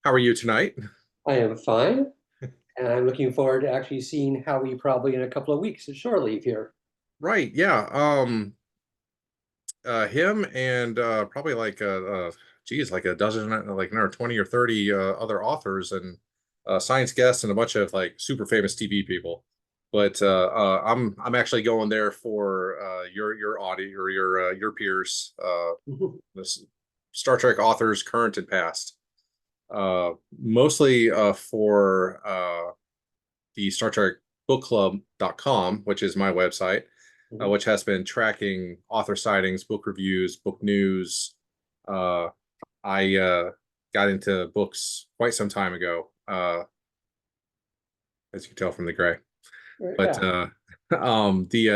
How are you tonight? I am fine, and I'm looking forward to actually seeing Howie probably in a couple of weeks at shore leave here. Right, yeah. Him and probably geez, like a dozen, like another 20 or 30 other authors and science guests and a bunch of like super famous TV people. But I'm actually going there for your audience or your peers, Mhm. this Star Trek authors, current and past. Mostly for the Star Trek Book Club.com, which is my website, Mhm. which has been tracking author sightings, book reviews, book news. Uh, I got into books quite some time ago, as you can tell from the gray. But Yeah.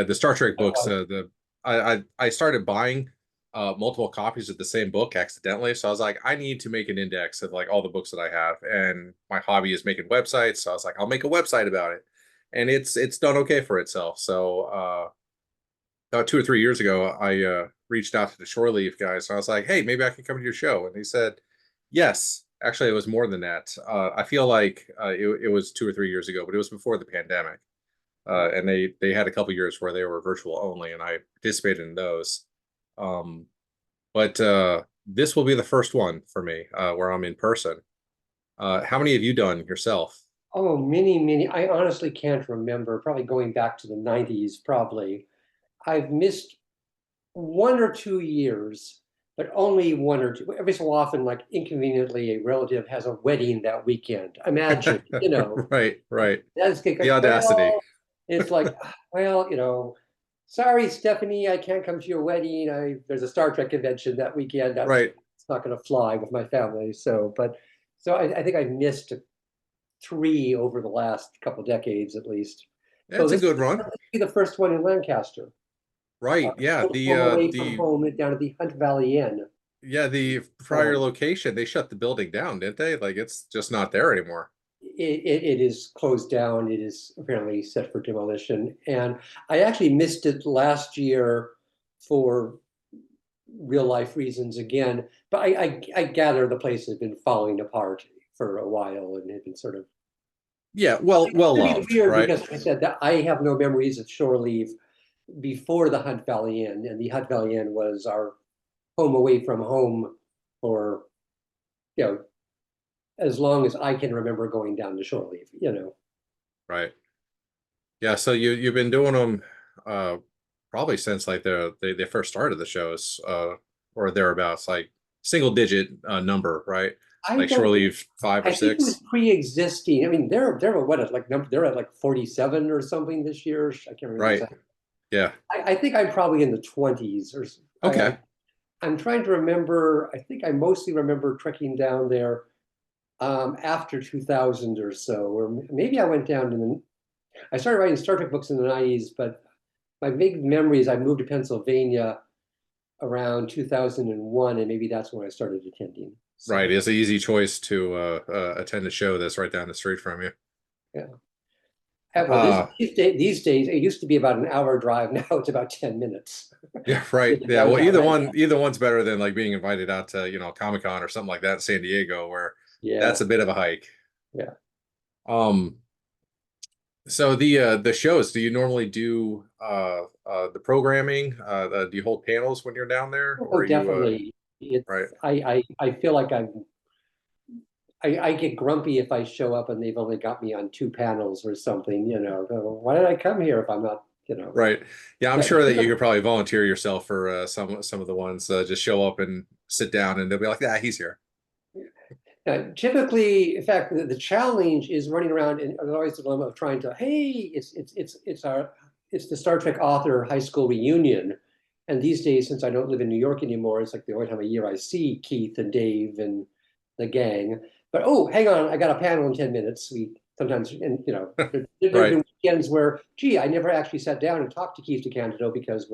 the Star Trek books, Uh, the I started buying multiple copies of the same book accidentally. So I was like, I need to make an index of like all the books that I have, and my hobby is making websites. So I was like, I'll make a website about it, and it's done okay for itself. So about 2 or 3 years ago, I reached out to the Shore Leave guys, and I was like, hey, maybe I can come to your show, and they said, yes. Actually, it was more than that. I feel like it was 2 or 3 years ago, but it was before the pandemic, and they had a couple years where they were virtual only, and I participated in those. Um, but this will be the first one for me where I'm in person. How many have you done yourself? oh, many, many. I honestly can't remember. Probably going back to the 90s, probably. I've missed 1 or 2 years, but only one or two. Every so often, like inconveniently, a relative has a wedding that weekend. Imagine, Right, right. that's The like, audacity. well, it's like, well, sorry, Stephanie, I can't come to your wedding. There's a Star Trek convention that weekend. That's Right. it's not going to fly with my family. So I think I missed three over the last couple decades at least. So That's a this good will run. be the first one in Lancaster, Right. a Yeah. little The home uh away from the home down at the Hunt Valley Inn. the prior Um, location, they shut the building down, didn't they? Like it's just not there anymore. it is closed down. It is apparently set for demolition. And I actually missed it last year for real life reasons again. But I gather the place has been falling apart for a while and had been sort of Yeah, well really loved, weird right? because like I said that I have no memories of shore leave before the Hunt Valley Inn, and the Hunt Valley Inn was our home away from home for you know as long as I can remember going down to shore leave. Right. Yeah, so you've been doing them probably since like they first started the shows or thereabouts, like single digit number, right? I Like Shore don't. Leave five or I think it was six. pre-existing. I mean, they're what like number they're at like 47 or something this year. I can't remember Right. exactly. Yeah. I think I'm probably in the 20s or Okay. I'm trying to remember. I think I mostly remember trekking down there after 2000 or so, or maybe I went down in the. I started writing Star Trek books in the 90s, but my big memory is I moved to Pennsylvania around 2001, and maybe that's when I started attending. Right. So It's an easy choice to attend a show that's right down the street from you. yeah. Well, Uh these days, it used to be about an hour drive. Now it's about 10 minutes. yeah, right. Getting Yeah. Well, downtown either one's better than like being invited out to, Comic-Con or something like that in San Diego, where Yeah, that's a bit of a hike. yeah. Um, So the shows, do you normally do the programming? Do you hold panels when you're down there, or Oh, are you definitely. It's right? I feel like I get grumpy if I show up and they've only got me on two panels or something. Why did I come here if I'm not? Right. Yeah, I'm Yeah, sure that you could probably volunteer yourself for some of the ones. Just show up and sit down, and they'll be like, "Yeah, he's here." typically, in fact, the challenge is running around and there's always the dilemma of trying to, hey, it's the Star Trek author high school reunion. And these days, since I don't live in New York anymore, it's like the only time a year I see Keith and Dave and the gang. But oh, hang on, I got a panel in 10 minutes. We sometimes, and there have Right. been weekends where, gee, I never actually sat down and talked to Keith DeCandido because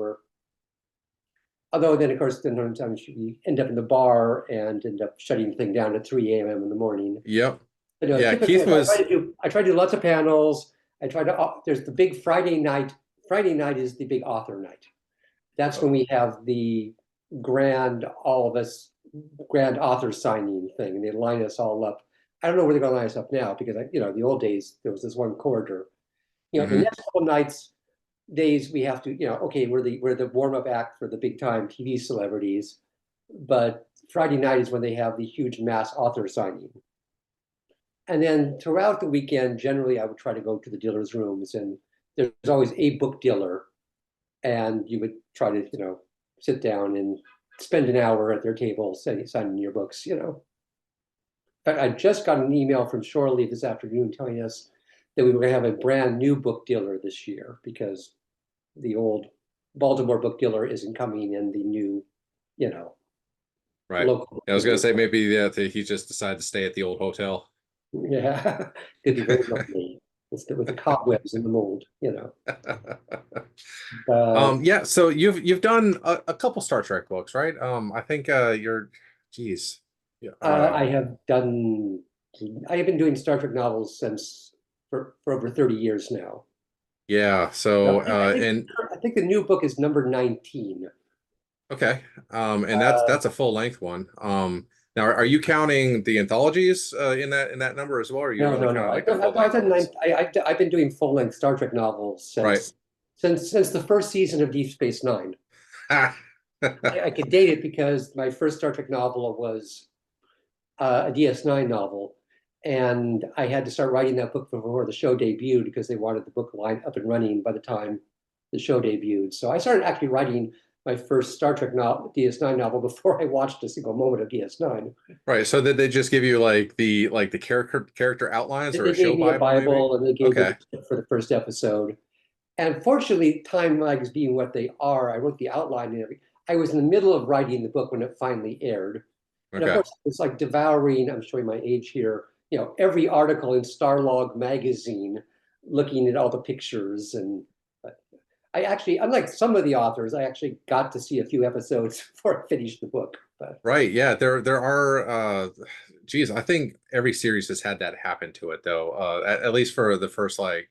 although then, of course, then sometimes you end up in the bar and end up shutting the thing down at 3 a.m. in the morning. Yep. But no, Yeah. typically Keith was I try to do lots of panels. There's the big Friday night. Friday night is the big author night. That's when oh, we have the grand, all of us, grand author signing thing. And they line us all up I don't know where they're going to line us up now because the old days there was this one corridor. The Hmm. next couple nights, days we have to, okay, we're the warm up act for the big time TV celebrities, but Friday night is when they have the huge mass author signing. And then throughout the weekend, generally, I would try to go to the dealers' rooms, and there's always a book dealer, and you would try to, sit down and spend an hour at their table signing your books. In fact, I just got an email from Shorely this afternoon telling us that we were going to have a brand new book dealer this year because the old Baltimore book dealer isn't coming, and the new, you know, Right. local book I was gonna dealer. say maybe yeah, he just decided to stay at the old hotel. Yeah, could be very lonely with the cobwebs in the mold. But Yeah, so you've done a couple Star Trek books, right? I think you're geez. Yeah, I have done. I have been doing Star Trek novels for over 30 years now. yeah, so I think and I think the new book is number 19. okay. And Uh, that's a full length one. Now are you counting the anthologies in that number as well, or are you no, only no, no. counting like the full I've length done ones? I've been doing full length Star Trek novels Right. since the first season of Deep Space Nine. I could date it because my first Star Trek novel was a DS9 novel, and I had to start writing that book before the show debuted because they wanted the book line up and running by the time the show debuted. So I started actually writing my first Star Trek novel, DS9 novel, before I watched a single moment of DS9. Right. So did they just give you like the character outlines or a They show gave me a Bible maybe? Bible and they gave me the Okay. tip for the first episode. And fortunately, time lags being what they are, I wrote the outline and everything. I was in the middle of writing the book when it finally aired. And of Okay. course, it's like devouring, I'm showing my age here, every article in Starlog magazine, looking at all the pictures. And I actually, unlike some of the authors, I actually got to see a few episodes before I finished the book. But Right. Yeah. There are geez, I think every series has had that happen to it though. At least for the first like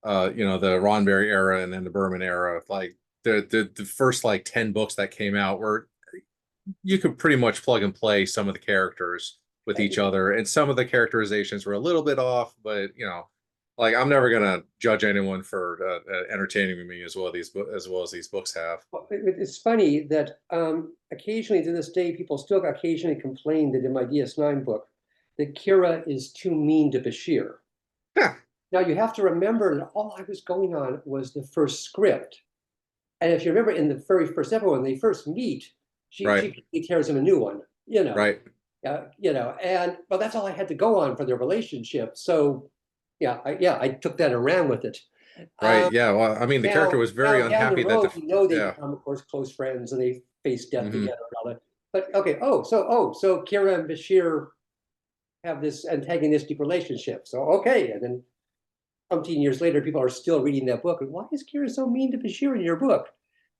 the Ronberry era and then the Berman era. Like the first like 10 books that came out were you could pretty much plug and play some of the characters with each other, and some of the characterizations were a little bit off, but like I'm never gonna judge anyone for entertaining me as well as these books have. it's funny that occasionally to this day, people still occasionally complain that in my DS9 book, that Kira is too mean to Bashir. Huh, Now you have to remember that all I was going on was the first script. And if you remember in the very first episode, when they first meet, right, she tears him a new one, right, and well, that's all I had to go on for their relationship. So I took that and ran with it. right. Um, Yeah. Well, I mean, the character was very now down the unhappy that road, we know they yeah. become, of course, close friends and they face death Hmm. together and all that. But okay, so Kira and Bashir have this antagonistic relationship. So okay, and then umpteen years later, people are still reading that book. And why is Kira so mean to Bashir in your book?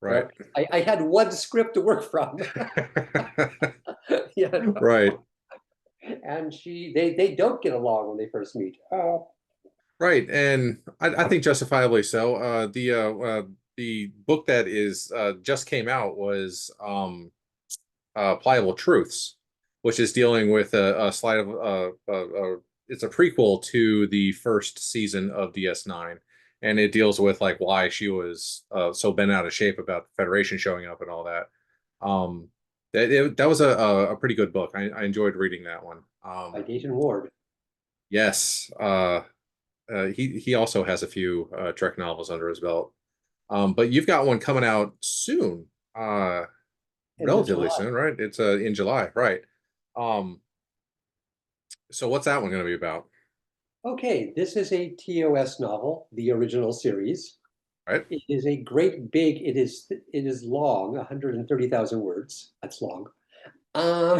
Right. Well, I had one script to work from. you know? Right. And they don't get along when they first meet. Right, and I think justifiably so. The book that is just came out was Pliable Truths, which is dealing with a slide of it's a prequel to the first season of DS9, and it deals with like why she was so bent out of shape about the Federation showing up and all that. That was a pretty good book. I enjoyed reading that one. By Dayton Ward. Yes, he also has a few Trek novels under his belt. But you've got one coming out soon, End of relatively July. soon, right? It's in July, right? Um, so what's that one going to be about, Okay, this is a TOS novel, the original series. right? It is a great big, it is long, 130,000 words. That's long. Um,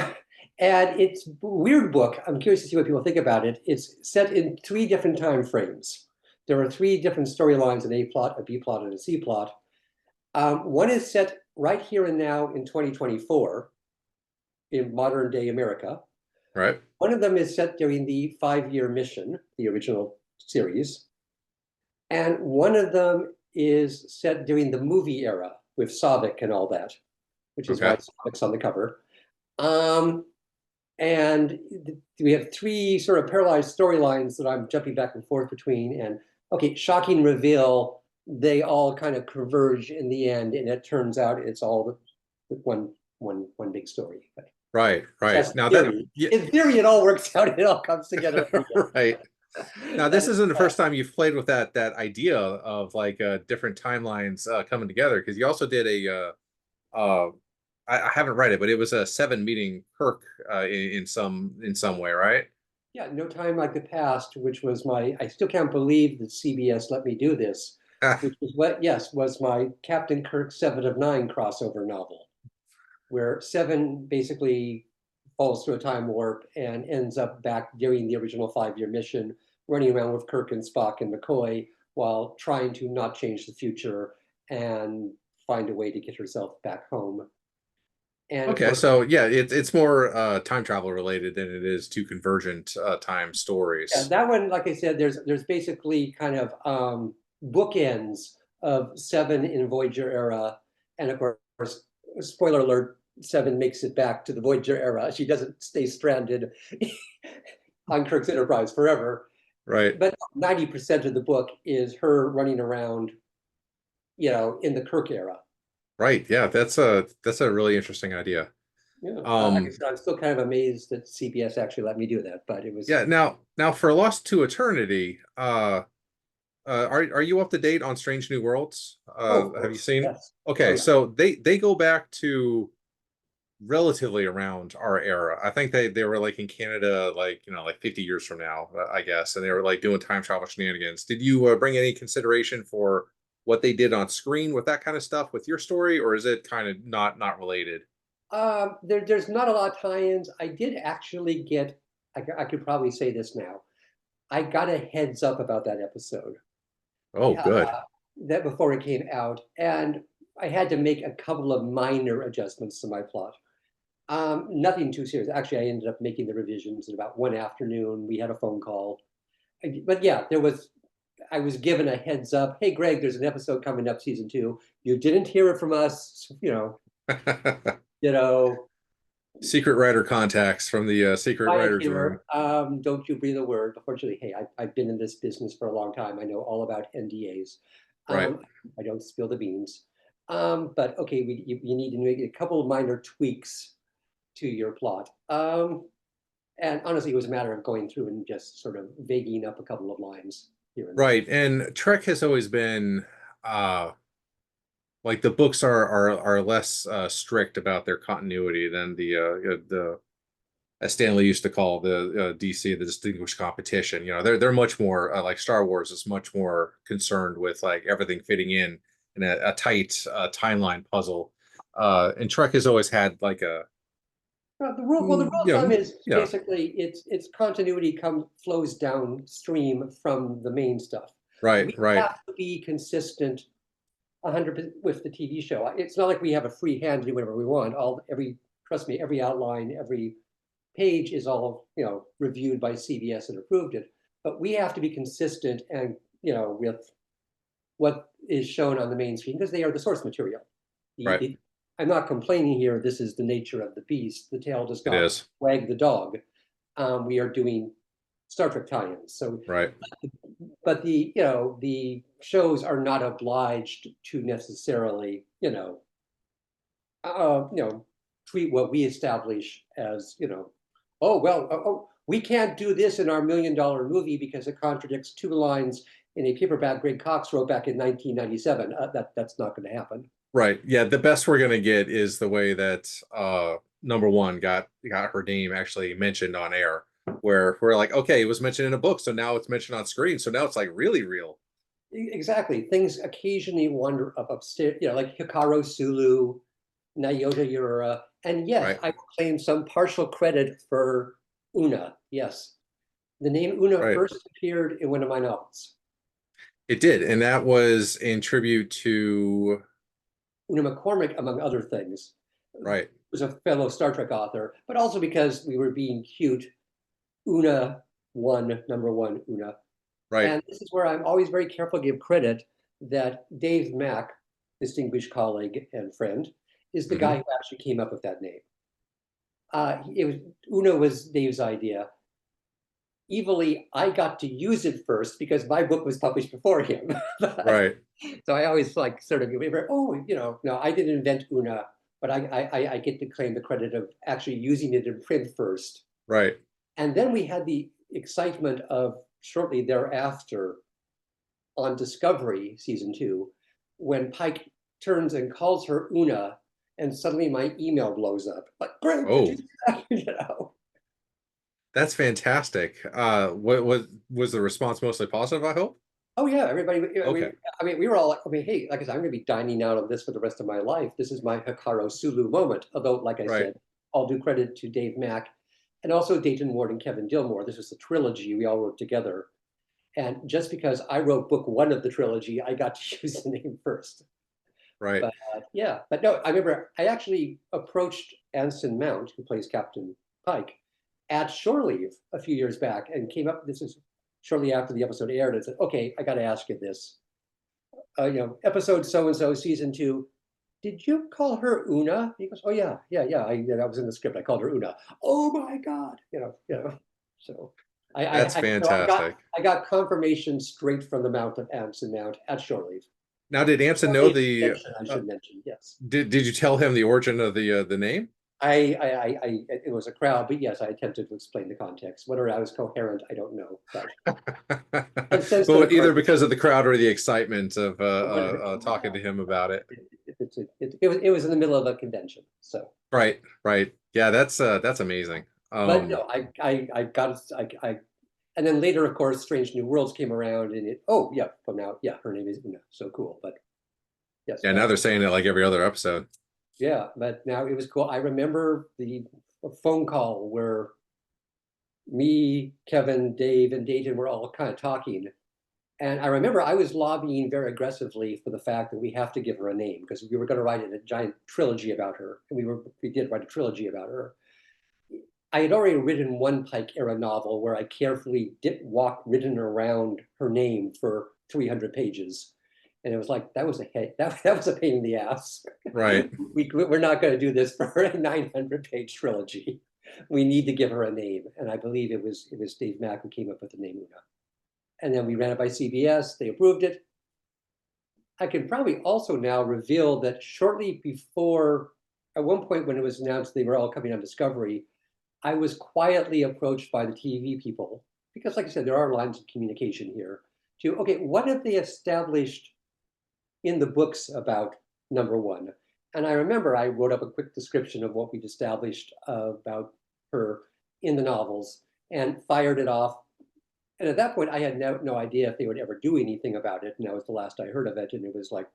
and it's a weird book. I'm curious to see what people think about it. It's set in three different time frames. There are three different storylines: an A plot, a B plot, and a C plot. One is set right here and now in 2024 in modern day America. Right? One of them is set during the 5-year mission, the original series. And one of them is set during the movie era with Savick and all that, which is why Okay. Savick's on the cover. Um, And we have three sort of paralyzed storylines that I'm jumping back and forth between. And okay, shocking reveal, they all kind of converge in the end, and it turns out it's all one big story. But Right, right. that's Now that theory. yeah, In theory, it all works out. It all comes together. right. Now That this is, isn't the first time you've played with that idea of like different timelines coming together, because you also did uh I haven't read it, but it was a Seven meeting Kirk in some way, right? yeah, No Time Like the Past, which was my, I still can't believe that CBS let me do this, Ah, which was what, yes, was my Captain Kirk 7 of 9 crossover novel, where Seven basically falls through a time warp and ends up back during the original 5-year mission, running around with Kirk and Spock and McCoy while trying to not change the future and find a way to get herself back home. And of okay, course, so yeah, it's more time travel related than it is two convergent time yeah, stories. that one, like I said, there's basically kind of bookends of Seven in Voyager era, and of course, spoiler alert, Seven makes it back to the Voyager era. She doesn't stay stranded on Kirk's Enterprise forever. Right, But 90% of the book is her running around, in the Kirk era. right. Yeah, that's a really interesting idea. Yeah, like I Um, said, I'm still kind of amazed that CBS actually let me do that, but it was. yeah, now for Lost to Eternity, are you up to date on Strange New Worlds? Oh, of Have you course, seen? yes. Oh Okay, yeah. so they go back to relatively around our era. I think they were like in Canada, like like 50 years from now, I guess, and they were like doing time travel shenanigans. Did you bring any consideration for what they did on screen with that kind of stuff with your story, or is it kind of not related? There's not a lot of tie-ins. I did actually get, I could probably say this now. I got a heads up about that episode Oh, uh, good. that before it came out, and I had to make a couple of minor adjustments to my plot. Nothing too serious. Actually, I ended up making the revisions in about one afternoon. We had a phone call, but yeah, I was given a heads up. Hey, Greg, there's an episode coming up, season 2. You didn't hear it from us, you know, Secret writer contacts from the secret quiet writers room. here. Don't you breathe a word. Unfortunately, hey, I've been in this business for a long time. I know all about NDAs. Right. I don't spill the beans. But okay, you need to make a couple of minor tweaks to your plot. And honestly, it was a matter of going through and just sort of vaguing up a couple of lines here and there. Right. And Trek has always been like the books are less strict about their continuity than the as Stanley used to call the DC the distinguished competition. They're much more like Star Wars is much more concerned with like everything fitting in a tight timeline puzzle. And Trek has always had like a The rule of thumb is yeah, basically its continuity flows downstream from the main stuff. right, We right, have to be consistent 100% with the TV show. It's not like we have a free hand to do whatever we want. Trust me, every outline, every page is all reviewed by CBS and approved it. But we have to be consistent and with what is shown on the main screen because they are the source material. right. I'm not complaining here. This is the nature of the beast. The tail does It not is wag the dog. We are doing Star Trek tie-ins. So, right, but the shows are not obliged to necessarily treat what we establish as oh well, we can't do this in our $1 million movie because it contradicts 2 lines in a paperback Greg Cox wrote back in 1997. That's not going to happen. right. Yeah, the best we're gonna get is the way that number one got her name actually mentioned on air, where we're like, okay, it was mentioned in a book, so now it's mentioned on screen, so now it's like really real. Exactly. Things occasionally wander up upstairs, like Hikaru Sulu, Nyota Urara. And yes, Right. I will claim some partial credit for Una. Yes. The name Una Right. first appeared in one of my novels. It did, and that was in tribute to Una McCormick, among other things, right, was a fellow Star Trek author, but also because we were being cute. Una one, number one, Una. right. And this is where I'm always very careful to give credit that Dave Mack, distinguished colleague and friend, is the guy Hmm. who actually came up with that name. It was Una was Dave's idea. Evilly, I got to use it first because my book was published before him. Right. So I always like sort of, oh, no, I didn't invent Una, but I get to claim the credit of actually using it in print first. Right. And then we had the excitement of shortly thereafter on Discovery season 2, when Pike turns and calls her Una, and suddenly my email blows up. Like, Greg, did you Oh, see that? You know? that's fantastic. What was the response mostly positive, I hope? Oh yeah, everybody. Okay. I mean, we were all like, I mean, hey, like I said, I'm going to be dining out on this for the rest of my life. This is my Hikaru Sulu moment. Although, like I Right. said, all due credit to Dave Mack and also Dayton Ward and Kevin Gilmore. This was the trilogy we all wrote together. And just because I wrote book 1 of the trilogy, I got to use the name first. Right. But yeah, but no, I remember I actually approached Anson Mount, who plays Captain Pike, at Shore Leave a few years back and came up. This is shortly after the episode aired. And said, okay, I got to ask you this. Episode so and so, season 2. Did you call her Una? He goes, oh yeah, yeah. That was in the script. I called her Una. Oh my God, So That's so fantastic. I got confirmation straight from the Mount of Anson Mount at Shore Leave. Now, did Anson know Dave's the extension, I should mention, yes. did you tell him the origin of the name? It was a crowd, but yes, I attempted to explain the context. Whether I was coherent, I don't know. But since then, Well, of course, either because of the crowd or the excitement of talking to him about it. it was in the middle of a convention. So, Right, right. Yeah, that's amazing. but no, I got I and then later, of course, Strange New Worlds came around, and oh yeah, well now yeah, her name is Una, so cool. But yes, Yeah, now they're saying it like every other episode. yeah, but now it was cool. I remember the phone call where me, Kevin, Dave, and Dayton were all kind of talking. And I remember I was lobbying very aggressively for the fact that we have to give her a name because we were going to write a giant trilogy about her. And we did write a trilogy about her. I had already written one Pike era novel where I carefully written around her name for 300 pages. And it was like, that was a pain in the ass. Right, We're not going to do this for a 900-page trilogy. We need to give her a name. And I believe it was Dave Mack who came up with the name Una. And then we ran it by CBS. They approved it. I can probably also now reveal that shortly before, at one point when it was announced they were all coming on Discovery, I was quietly approached by the TV people, because like I said, there are lines of communication here, to, okay, what have they established in the books about number 1? And I remember I wrote up a quick description of what we'd established about her in the novels and fired it off. And at that point, I had no idea if they would ever do anything about it. And that was the last I heard of it. And it was like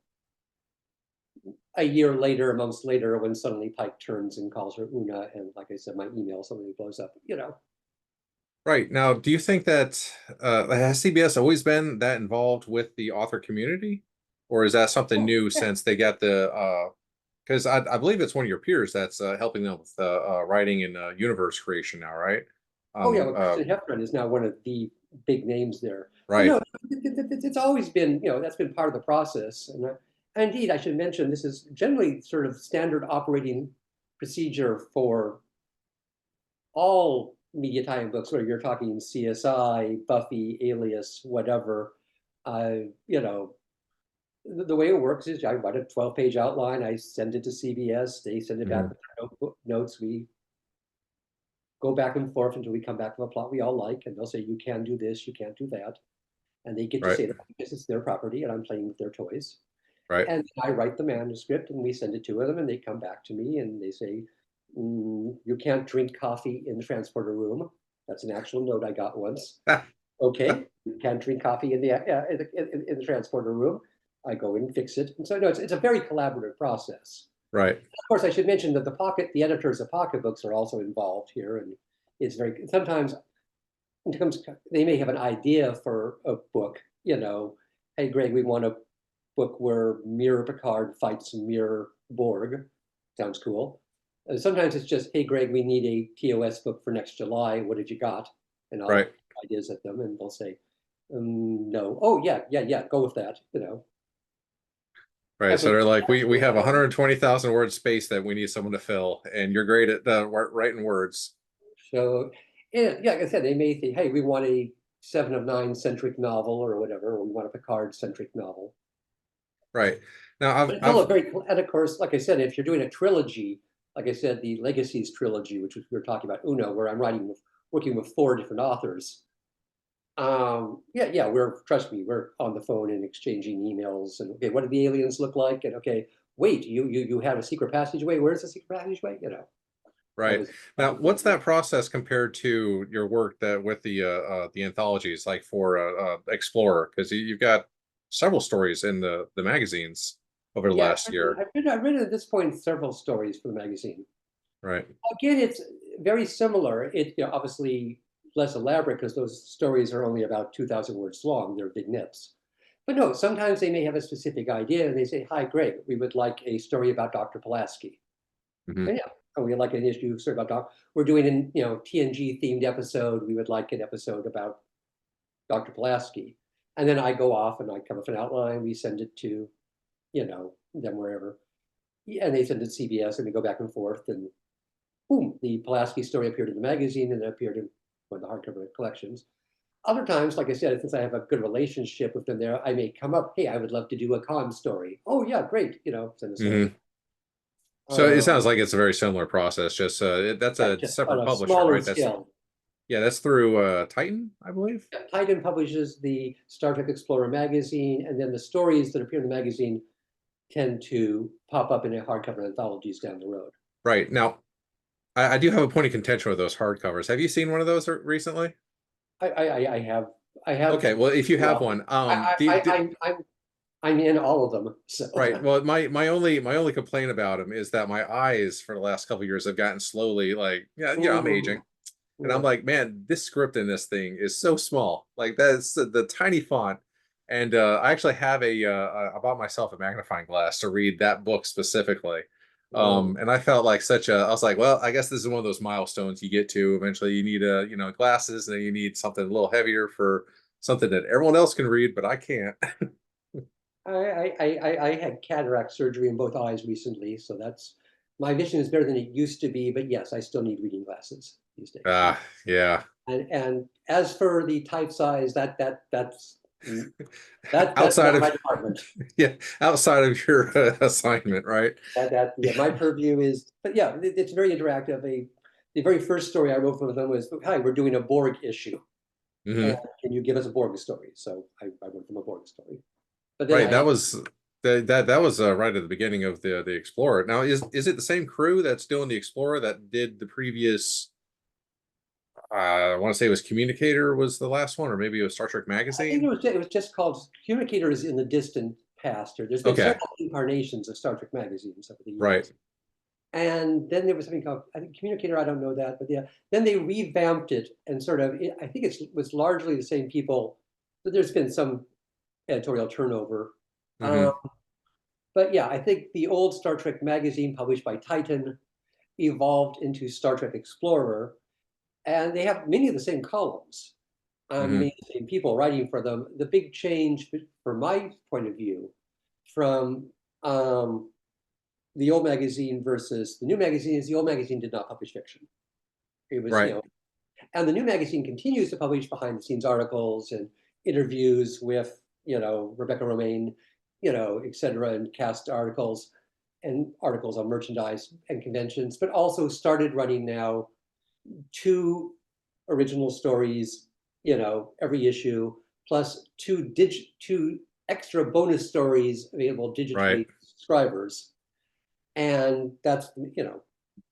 a year later, months later, when suddenly Pike turns and calls her Una. And like I said, my email suddenly blows up, right. Now, do you think that has CBS always been that involved with the author community, or is that something Oh, new yeah. since they got the because I believe it's one of your peers that's helping them with writing and universe creation now, right? Oh yeah, Um, well, uh, Kristen Heffron is now one of the big names there. But right, no, it's always been, that's been part of the process. And indeed, I should mention, this is generally sort of standard operating procedure for all media tie-in books, whether you're talking CSI, Buffy, Alias, whatever. The way it works is I write a 12-page outline, I send it to CBS, they send it back mhm, with their notebook notes, we go back and forth until we come back to a plot we all like, and they'll say, you can do this, you can't do that. And they get to right, say that because it's their property and I'm playing with their toys. right, And I write the manuscript and we send it to them and they come back to me and they say, you can't drink coffee in the transporter room. That's an actual note I got once. Okay, you can't drink coffee in the transporter room. I go in and fix it. And so no, it's a very collaborative process. right, Of course, I should mention that the editors of pocketbooks are also involved here, and it's very sometimes they may have an idea for a book. Hey Greg, we want a book where Mirror Picard fights Mirror Borg. Sounds cool. And sometimes it's just, hey Greg, we need a TOS book for next July. What have you got? And I'll right. throw ideas at them, and they'll say, no. Oh yeah, go with that. Right. That's So what they're like, we actually have happened. 120,000 word space that we need someone to fill, and you're great at writing words. So, yeah, like I said, they may think, hey, we want a Seven of Nine centric novel or whatever, or we want a Picard centric novel. Right. Now But it's all a I've very, and of course, like I said, if you're doing a trilogy, like I said, the Legacies trilogy, which we were talking about, Uno, where I'm working with four different authors. Yeah, trust me, we're on the phone and exchanging emails and okay, what do the aliens look like? And okay, wait, you have a secret passageway. Where's the secret passageway? That right. was Now, the what's that process compared to your work that with the anthologies, like for Explorer? Because you've got several stories in the magazines over the yeah. last year. I've written at this point several stories for the magazine. Right. Again, it's very similar. Obviously less elaborate because those stories are only about 2,000 words long. They're vignettes. But no, sometimes they may have a specific idea and they say, "Hi, Greg, we would like a story about Dr. Pulaski." Hmm. And yeah, oh, we would like an issue story about Doc. We're doing an TNG themed episode. We would like an episode about Dr. Pulaski. And then I go off and I come up with an outline. We send it to them wherever, yeah, and they send it to CBS and we go back and forth. And boom, the Pulaski story appeared in the magazine and it appeared in one of the hardcover collections. Other times, like I said, since I have a good relationship with them there, I may come up, hey, I would love to do a con story. Oh yeah, great, send us over. Hmm. So it sounds like it's a very similar process. Just that's Yeah, a just on separate a publisher, smaller right? That's scale. yeah, that's through Titan, I believe. Yeah, Titan publishes the Star Trek Explorer magazine, and then the stories that appear in the magazine tend to pop up in hardcover anthologies down the road. Right. Now, I do have a point of contention with those hardcovers. Have you seen one of those recently? I have Okay, well, if you have well, one, I'm in all of them. So right. Well, my only complaint about them is that my eyes for the last couple of years have gotten slowly like, yeah, I'm aging. And I'm yeah. like, man, this script in this thing is so small. Like that's the tiny font. And I actually have I bought myself a magnifying glass to read that book specifically. Oh, And I felt like I was like, well, I guess this is one of those milestones you get to. Eventually you need glasses, and then you need something a little heavier for something that everyone else can read, but I can't. I had cataract surgery in both eyes recently, so that's my vision is better than it used to be. But yes, I still need reading glasses these days. Yeah. And as for the type size, that's Outside not of my department. yeah, outside of your assignment, right? Yeah, my purview is, but yeah, it's very interactive. The very first story I wrote for them was, "Hi, we're doing a Borg issue, and Hmm. can you give us a Borg story?" So I wrote them a Borg story. But then Right. I That was right at the beginning of the Explorer. Now, is it the same crew that's doing the Explorer that did the previous? I want to say it was Communicator was the last one, or maybe it was Star Trek I think Magazine. it was just called Communicators in the Distant Past. Or there's been Okay. several incarnations of Star Trek magazines over the Right. years. And then there was something called, I think Communicator, I don't know that, but yeah, then they revamped it and sort of, I think it was largely the same people, but there's been some editorial turnover. Um, Hmm. but yeah, I think the old Star Trek magazine published by Titan evolved into Star Trek Explorer, and they have many of the same columns. Hmm. Many of the same people writing for them. The big change, from my point of view, from the old magazine versus the new magazine is the old magazine did not publish fiction. It was, Right. and the new magazine continues to publish behind the scenes articles and interviews with, Rebecca Romaine, et cetera, and cast articles and articles on merchandise and conventions, but also started running now two original stories, every issue, plus two extra bonus stories available Right. digitally to subscribers. And that's,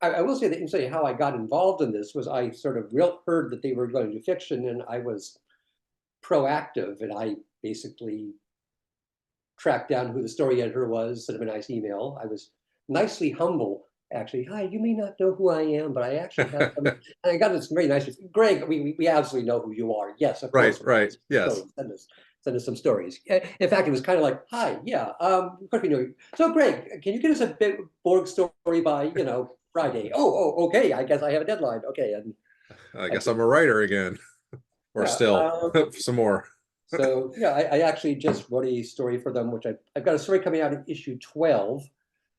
I will say that and say how I got involved in this was I sort of heard that they were going to do fiction and I was proactive and I basically tracked down who the story editor was, sent him a nice email. I was nicely humble, actually. Hi, you may not know who I am, but I actually have some. And I got this very nice. Greg, we absolutely know who you are. Yes, of Right. course. Right. Yes. Send us some stories. In fact, it was kind of like, hi, yeah, of course we know you. So, Greg, can you get us a big Borg story by Friday? Okay. I guess I have a deadline. Okay, and I I guess did. I'm a writer again, or Yeah. still some more. So yeah, I actually just wrote a story for them, which I've got a story coming out in issue 12,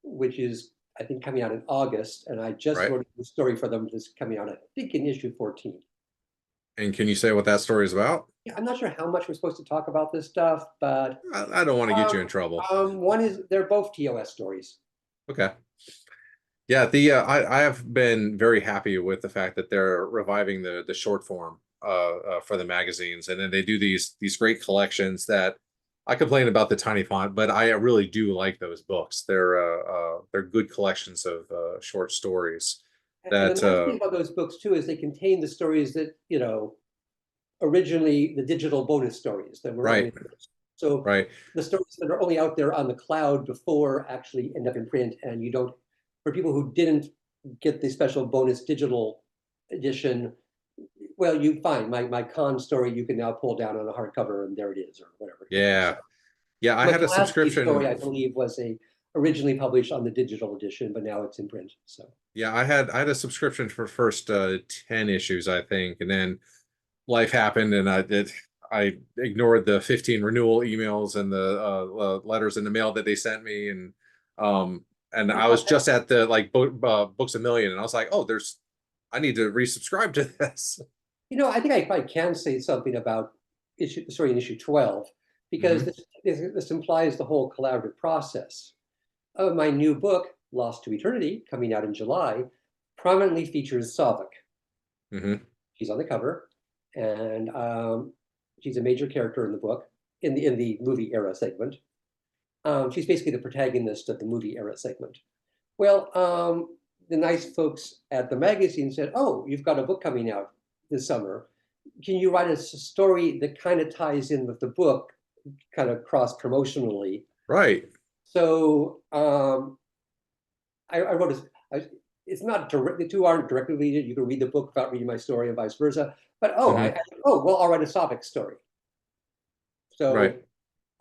which is I think coming out in August, and I just Right. wrote a story for them that's coming out I think in issue 14. And can you say what that story is about? Yeah, I'm not sure how much we're supposed to talk about this stuff, but I don't want to get you in um, trouble. one is they're both TOS stories. Okay. Yeah, the I have been very happy with the fact that they're reviving the short form for the magazines, and then they do these great collections that I complain about the tiny font, but I really do like those books. They're good collections of short stories And the that nice thing about those books too is they contain the stories that, originally the digital bonus stories that were right, only so right, the stories that are only out there on the cloud before actually end up in print, and you don't, for people who didn't get the special bonus digital edition, well, you find my con story you can now pull down on a hardcover and there it is, or whatever. So yeah, yeah. I had a McClaskey's story, I subscription. believe, was a originally published on the digital edition, but now it's in print. So Yeah, I had a subscription for first 10 issues, I think, and then life happened and I ignored the 15 renewal emails and the letters in the mail that they sent me and I was just at the like Books a Million and I was like, oh, I need to resubscribe to this. I think I probably can say something about in issue 12, because Hmm. this implies the whole collaborative process. My new book, Lost to Eternity, coming out in July, prominently features Savik. Hmm. She's on the cover, and she's a major character in the book, in the movie era segment. She's basically the protagonist of the movie era segment. Well, the nice folks at the magazine said, "Oh, you've got a book coming out this summer. Can you write a story that kind of ties in with the book, kind of cross promotionally?" Right. So I wrote it's not direct, the two aren't directly related. You can read the book without reading my story and vice versa. But Hmm. well, I'll write a Savik story. So Right.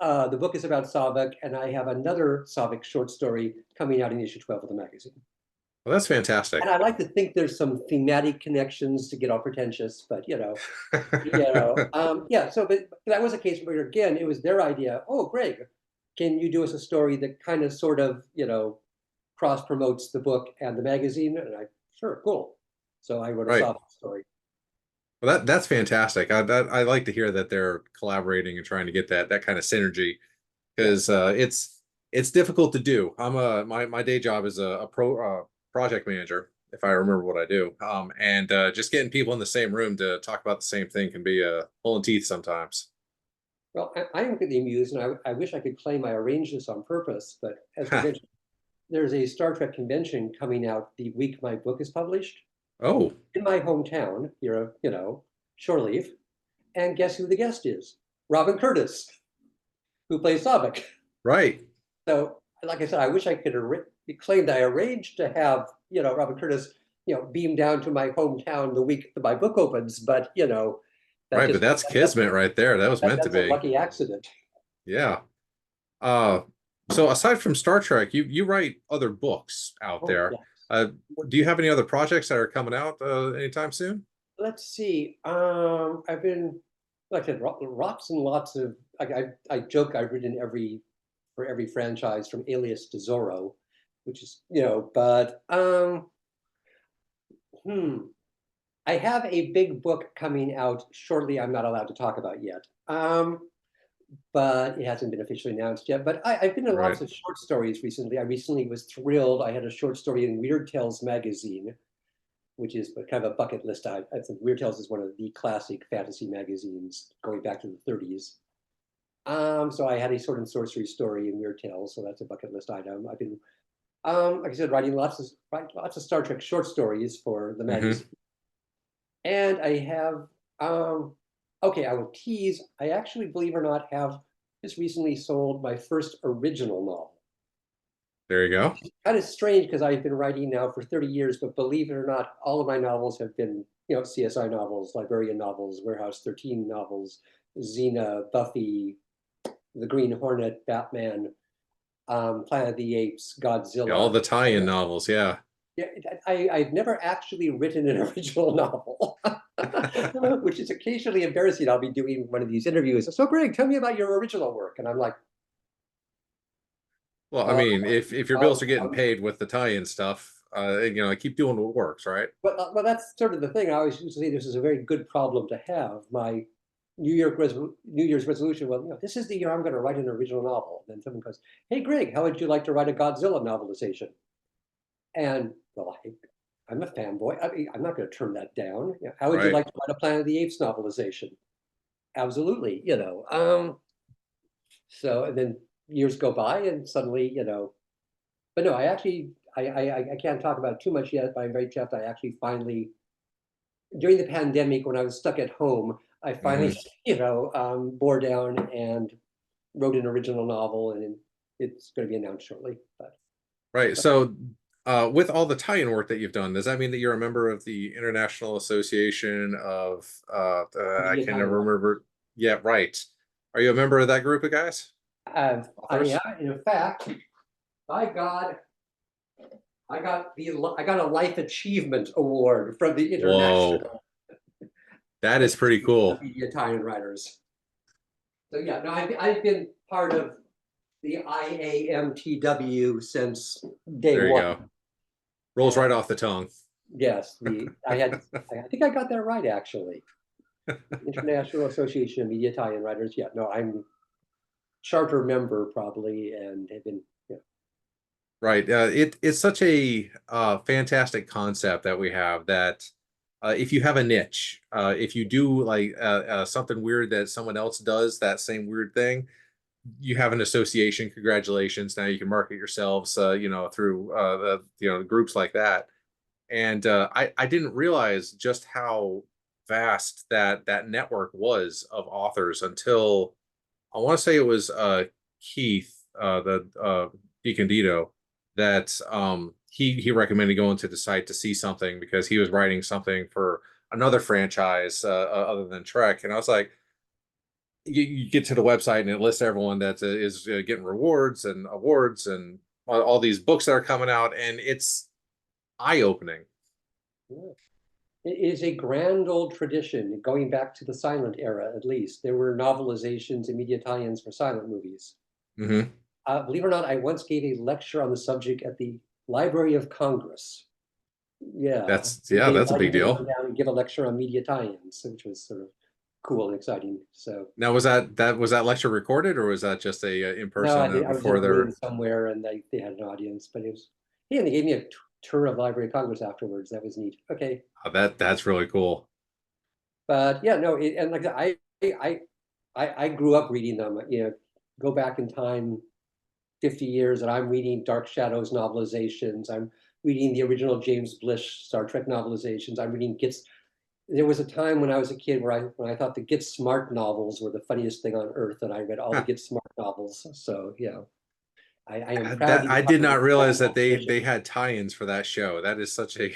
the book is about Savik, and I have another Savik short story coming out in issue 12 of the magazine. Well, that's And fantastic. I like to think there's some thematic connections to get all pretentious, but yeah. So, but that was a case where again, it was their idea. Oh, Greg, can you do us a story that kind of, sort of, cross promotes the book and the magazine? And sure, cool. So I wrote a Right. soft story. Well, that's fantastic. I like to hear that they're collaborating and trying to get that kind of synergy Yeah. because it's difficult to do. My day job is a project manager, if I remember what I do. And just getting people in the same room to talk about the same thing can be pulling teeth sometimes. Well, I am getting amused, and I wish I could claim I arranged this on purpose, but as we mentioned, there's a Star Trek convention coming out the week my book is published Oh, in my hometown here, shore leave. And guess who the guest is? Robin Curtis, who plays Savik. right, So, like I said, I wish I could claim that I arranged to have, Robin Curtis, beam down to my hometown the week that my book opens, but that right. But just that's kismet right there. That was meant to that's a be. lucky accident. Yeah. Uh, so aside from Star Trek, you write other books out Oh, there. yeah. Uh, do you have any other projects that are coming out anytime soon? Let's see. I've been, like I said, lots and lots of. I joke I've written for every franchise from Alias to Zorro, which is, but hmm. I have a big book coming out shortly. I'm not allowed to talk about yet, but it hasn't been officially announced yet. But I've been in Right. lots of short stories recently. I recently was thrilled. I had a short story in Weird Tales magazine, which is kind of a bucket list. I think Weird Tales is one of the classic fantasy magazines going back to the 30s. So I had a sword and sorcery story in Weird Tales, so that's a bucket list item. I've been, like I said, writing lots of Star Trek short stories for the Hmm. magazine. And I have, okay, I will tease. I actually, believe it or not, have just recently sold my first original novel. There you go. Kind of strange because I've been writing now for 30 years, but believe it or not, all of my novels have been, CSI novels, Librarian novels, Warehouse 13 novels, Xena, Buffy, The Green Hornet, Batman, Planet of the Apes, Yeah, all Godzilla. the tie-in novels. Yeah. Yeah, I've never actually written an original novel, which is occasionally embarrassing. I'll be doing one of these interviews. So, Greg, tell me about your original work, and I'm like, Well, I uh, mean, if your bills are getting paid with the tie-in stuff, keep doing what works, right? well, that's sort of the thing. I always used to say this is a very good problem to have. My New Year's resolution, well, this is the year I'm going to write an original novel. And then someone goes, "Hey, Greg, how would you like to write a Godzilla novelization?" And well, I'm a fanboy. I mean, I'm not going to turn that down. How would you Right. like to write a Planet of the Apes novelization? Absolutely, So and then years go by, and suddenly, but no, I actually, I can't talk about it too much yet. But I'm very chuffed. I actually finally, during the pandemic, when I was stuck at home, I finally, Hmm. bore down and wrote an original novel, and it's going to be announced shortly. Right. But So, with all the tie-in work that you've done, does that mean that you're a member of the International Association of I media can time. never remember. Yeah, right. Are you a member of that group of guys? I am, Authors? and in fact, by God, I got a life achievement award from the Whoa, International that is pretty Association of cool. Media Time and Writers. So yeah, no, I've been part of the IAMTW since day There you one. go. Rolls And right off the tongue. yes, I think I got that right actually. The International Association of Media Tie and Writers. Yeah, no, I'm charter member probably, and have been. Yeah. Right. It's such a fantastic concept that we have that if you have a niche, if you do like something weird that someone else does that same weird thing, you have an association. Congratulations! Now you can market yourselves, through groups like that. And I didn't realize just how vast that network was of authors until I want to say it was Keith, the DiCandido, that he recommended going to the site to see something because he was writing something for another franchise other than Trek, and I was like, you get to the website and it lists everyone that is getting rewards and awards and all these books that are coming out, and it's eye opening. Yeah. It is a grand old tradition going back to the silent era, at least. There were novelizations and media tie-ins for silent movies. Hmm. Believe it or not, I once gave a lecture on the subject at the Library of Congress. Yeah, Yeah, they that's a big invited me to come deal. down and give a lecture on media tie-ins, which was sort of cool and exciting. So Now, was that lecture recorded or was that just a in no, person I was in before a room their? somewhere and they had an audience, but it was, yeah, and they gave me a tour of Library of Congress afterwards. That was neat. Okay. That's really cool. But yeah, no, and like I grew up reading them. Go back in time 50 years, and I'm reading Dark Shadows novelizations. I'm reading the original James Blish Star Trek novelizations. I'm reading Gets. There was a time when I was a kid where I thought the Get Smart novels were the funniest thing on earth, and I read all the Get Smart novels. So I am proud to That be I part did of the not realize that tradition. they had tie-ins for that show. That is such a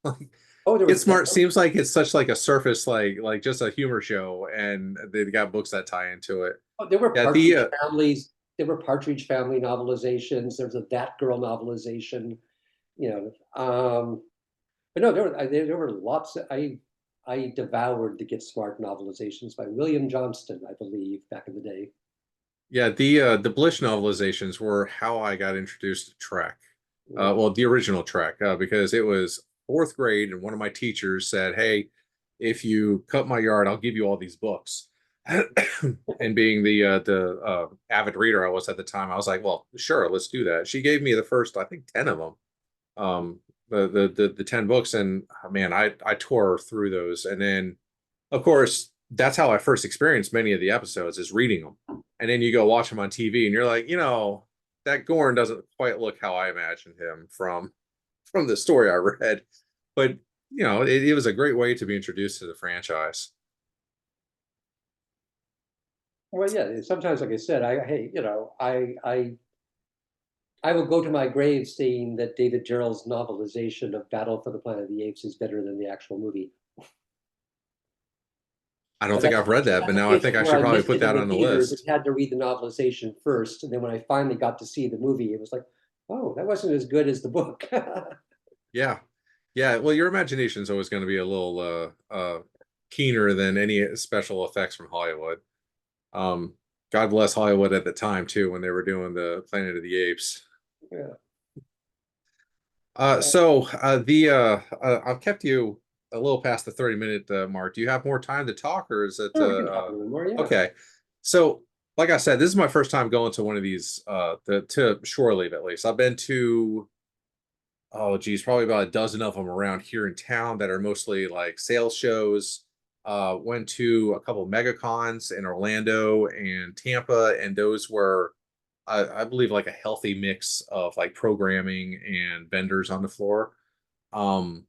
like, Oh, there Get was Smart seems like it's such like a surface like just a humor show, and they've got books that tie into it. oh, there were Yeah, Partridge the Families. There were Partridge Family novelizations. There was a That Girl novelization. You but no, there were lots. I devoured the Get Smart novelizations by William Johnston, I believe, back in the day. the Blish novelizations were how I got introduced to Trek. Yeah. Well, the original Trek, because it was fourth grade, and one of my teachers said, "Hey, if you cut my yard, I'll give you all these books." And being the avid reader I was at the time, I was like, "Well, sure, let's do that." She gave me the first, I think, 10 of them, the 10 books, and man, I tore through those, and then of course that's how I first experienced many of the episodes is reading them, and then you go watch them on TV, and you're like, that Gorn doesn't quite look how I imagined him from the story I read, but it was a great way to be introduced to the franchise. Well, yeah. Sometimes, like I said, hey, I will go to my grave saying that David Gerrold's novelization of Battle for the Planet of the Apes is better than the actual movie. I don't But think I've read that, but that's a now I case of think I where should I probably missed put it in that the on the theaters and list. had to read the novelization first. And then when I finally got to see the movie, it was like, oh, that wasn't as good as the book. Yeah. Yeah. Well, your imagination is always going to be a little keener than any special effects from Hollywood. Um, God bless Hollywood at the time too, when they were doing the Planet of the Apes. Yeah. I've kept you a little past the 30-minute mark. Do you have more time to talk, or is it Sure, we can talk a little more. Yeah. okay? So, like I said, this is my first time going to one of these to shore leave at least. I've been to, oh geez, probably about a dozen of them around here in town that are mostly like sales shows. Went to a couple of megacons in Orlando and Tampa, and those were, I believe, like a healthy mix of like programming and vendors on the floor. Um,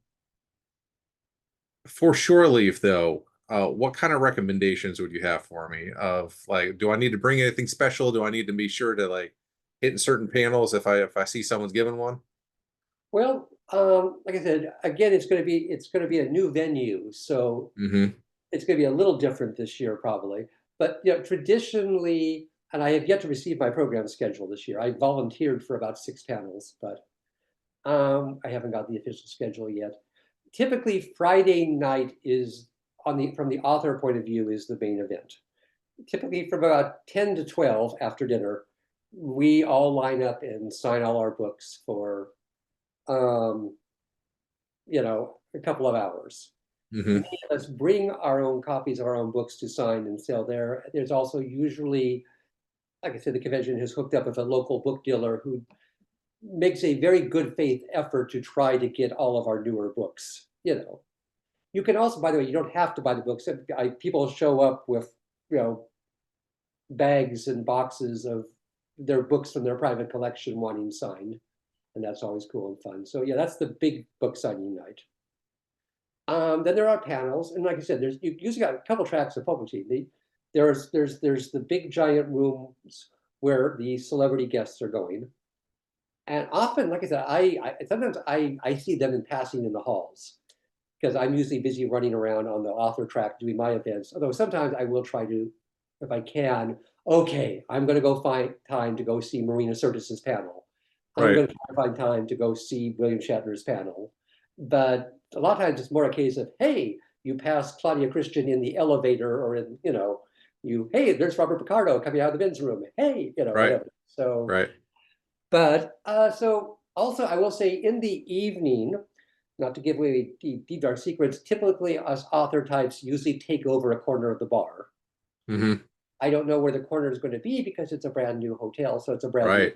for shore leave though, what kind of recommendations would you have for me? Of like, do I need to bring anything special? Do I need to be sure to like hit in certain panels if I see someone's given one? Well, like I said, again, it's going to be a new venue, so Mm-hmm. it's going to be a little different this year, probably. But traditionally, and I have yet to receive my program schedule this year. I volunteered for about 6 panels, but I haven't got the official schedule yet. Typically, Friday night is from the author point of view is the main event. Typically, from about 10 to 12 after dinner, we all line up and sign all our books for um, a couple of hours. Mm-hmm. Many of us bring our own copies of our own books to sign and sell there. There's also usually, like I said, the convention has hooked up with a local book dealer who makes a very good faith effort to try to get all of our newer books. You can also, by the way, you don't have to buy the books. People show up with, you know, bags and boxes of their books from their private collection wanting signed, and that's always cool and fun. So yeah, that's the big book signing night. Then there are panels, and like I said, you usually got a couple tracks of publishing. There's the big giant rooms where the celebrity guests are going, and often, like I said, I sometimes I see them in passing in the halls because I'm usually busy running around on the author track doing my events. Although sometimes I will try to, if I can, okay, I'm going to go find time to go see Marina Sirtis's panel. I'm Right. going to try to find time to go see William Shatner's panel. But a lot of times it's more a case of, hey, you pass Claudia Christian in the elevator or in, hey, there's Robert Picardo coming out of the men's room. Hey, Right. whatever. So, Right. but so also I will say in the evening, not to give away deep dark secrets, typically us author types usually take over a corner of the bar. Mm-hmm. I don't know where the corner is going to be because it's a brand new hotel, so it's a brand new. Right.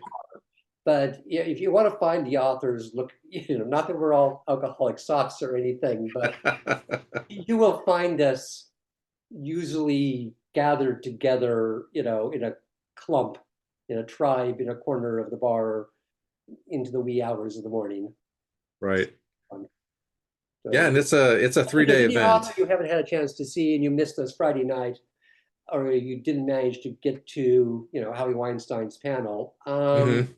But yeah, if you want to find the authors, look, not that we're all alcoholic socks or anything, but you will find us usually gathered together, in a clump, in a tribe, in a corner of the bar into the wee hours of the morning. Right. Yeah, So and it's a if there's 3-day any author event. you haven't had a chance to see and you missed us Friday night, or you didn't manage to get to, Howie Weinstein's panel, Mm-hmm.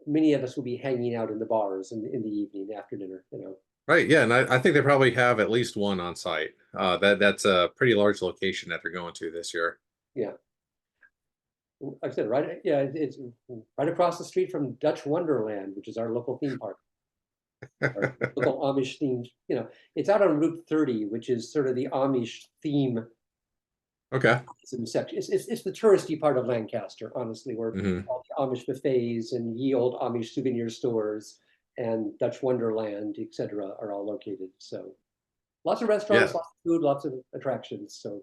many of us will be hanging out in the bars in the evening after dinner. Right. Yeah, and I think they probably have at least one on site. That's a pretty large location that they're going to this year. Yeah. Like I said, right, yeah, it's right across the street from Dutch Wonderland, which is our local theme park, our local Amish themed, it's out on Route 30, which is sort of the Amish theme Okay. section. It's the touristy part of Lancaster, honestly, where Mm-hmm. all the Amish buffets and ye old Amish souvenir stores and Dutch Wonderland, etc., are all located. So lots of restaurants, Yeah. lots of food, lots of attractions. So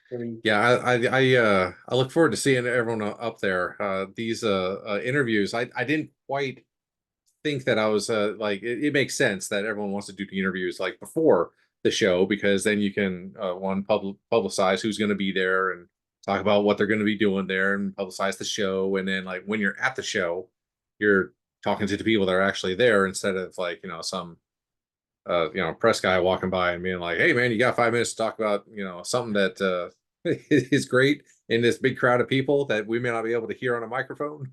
very, Yeah, I look forward to seeing everyone up there. These interviews, I didn't quite think that I was like it makes sense that everyone wants to do the interviews like before the show because then you can publicize who's going to be there and talk about what they're going to be doing there and publicize the show, and then like when you're at the show you're talking to the people that are actually there instead of like some press guy walking by and being like, hey man, you got 5 minutes to talk about something that is great in this big crowd of people that we may not be able to hear on a microphone.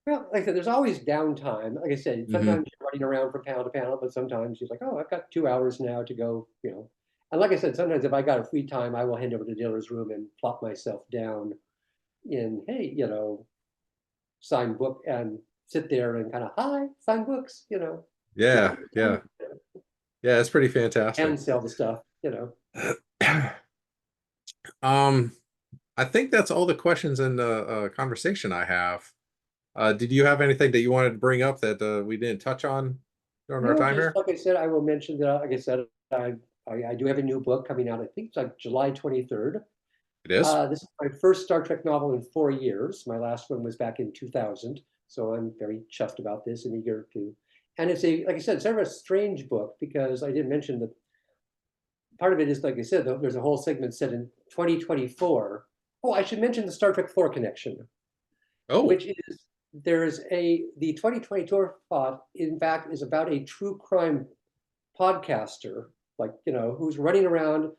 well, like I said, there's always downtime. Like I said, Hmm. sometimes you're running around from panel to panel, but sometimes you're like, oh, I've got 2 hours now to go. And like I said, sometimes if I got a free time, I will hand over to the dealer's room and plop myself down in, hey, sign book and sit there and kind of, hi, sign books, Yeah, yeah, yeah. It's pretty fantastic. and sell the stuff, Um, I think that's all the questions in the conversation I have. Did you have anything that you wanted to bring up that we didn't touch on during our No, time just here? like I said, I will mention that, like I said, I do have a new book coming out. I think it's like July 23rd. It is. This is my first Star Trek novel in 4 years. My last one was back in 2000. So I'm very chuffed about this and eager to. And it's like I said, it's sort of a strange book because I didn't mention that part of it is, like I said, there's a whole segment set in 2024. Oh, I should mention the Star Trek 4 connection, Oh, which is the 2022 plot, in fact, is about a true crime podcaster, like, who's running around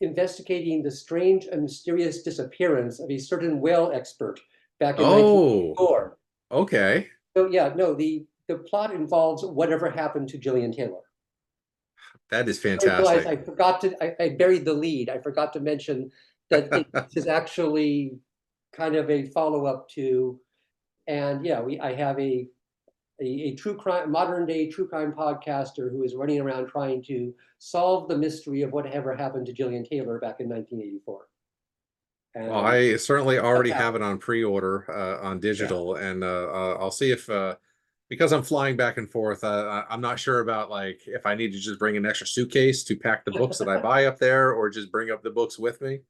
investigating the strange and mysterious disappearance of a certain whale expert back in oh, 1984. okay. So yeah, no, the plot involves whatever happened to Gillian Taylor. That is I realized fantastic. I buried the lead. I forgot to mention that it is actually kind of a follow-up to, and yeah, I have a true crime, modern day true crime podcaster who is running around trying to solve the mystery of whatever happened to Gillian Taylor back in 1984. Well, And I certainly stuff already have it happened. on pre-order on Yeah. digital, and I'll see if because I'm flying back and forth, I'm not sure about like if I need to just bring an extra suitcase to pack the books that I buy up there, or just bring up the books with me.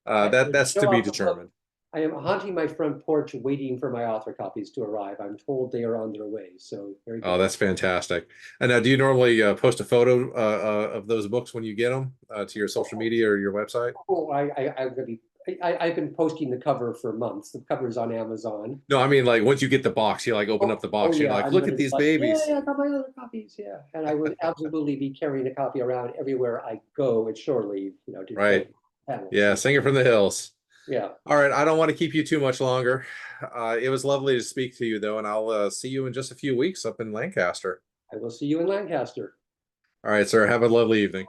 To That's to show be off the book, determined. I am haunting my front porch waiting for my author copies to arrive. I'm told they are on their way. So very Oh, good. that's fantastic. And now, do you normally post a photo of those books when you get them to your social media or your website? Oh, I'm gonna be. I've been posting the cover for months. The cover's on Amazon. No, I mean like once you get the box, you like open up Oh, the oh box, you're yeah, like, I'm look gonna at be these like, yeah, babies. yeah, I got my other copies, yeah. And I would absolutely be carrying a copy around everywhere I go at shore leave, to Right. display panels. Yeah, sing it from the hills. Yeah, All right, I don't want to keep you too much longer. It was lovely to speak to you, though, and I'll see you in just a few weeks up in Lancaster. I will see you in Lancaster. All right, sir. Have a lovely evening.